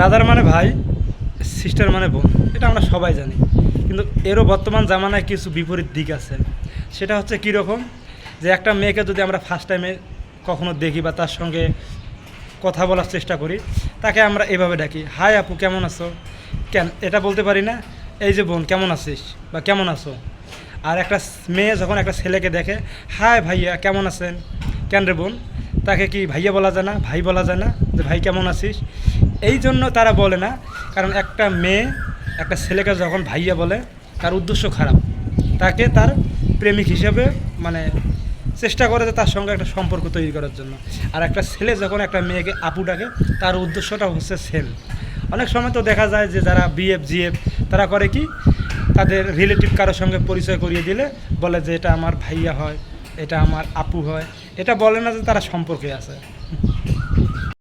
Brother মানে ভাই, sister মানে বোন, এটা আমরা সবাই জানি। কিন্তু এরও বর্তমান জামানায় কিছু বিপরীত দিক আছে। সেটা হচ্ছে কীরকম, যে একটা মেয়েকে যদি আমরা ফার্স্ট টাইমে কখনো দেখি বা তার সঙ্গে কথা বলার চেষ্টা করি, তাকে আমরা এভাবে ডাকি, হাই আপু কেমন আছো। কেন এটা বলতে পারি না, এই যে বোন কেমন আছিস বা কেমন আছো। আর একটা মেয়ে যখন একটা ছেলেকে দেখে, হাই ভাইয়া কেমন আছেন, কেন রে বোন, তাকে কি ভাইয়া বলা যায় না, ভাই বলা যায় না, যে ভাই কেমন আছিস। এই জন্য তারা বলে না, কারণ একটা মেয়ে একটা ছেলেকে যখন ভাইয়া বলে তার উদ্দেশ্য খারাপ, তাকে তার প্রেমিক হিসেবে মানে চেষ্টা করে যে তার সঙ্গে একটা সম্পর্ক তৈরি করার জন্য। আর একটা ছেলে যখন একটা মেয়েকে আপু ডাকে, তার উদ্দেশ্যটা হচ্ছে সেম। অনেক সময় তো দেখা যায় যে যারা বিএফ জিএফ, তারা করে কি, তাদের রিলেটিভ কারোর সঙ্গে পরিচয় করিয়ে দিলে বলে যে এটা আমার ভাইয়া হয়, এটা আমার আপু হয়, এটা বলে না যে তারা সম্পর্কে আছে।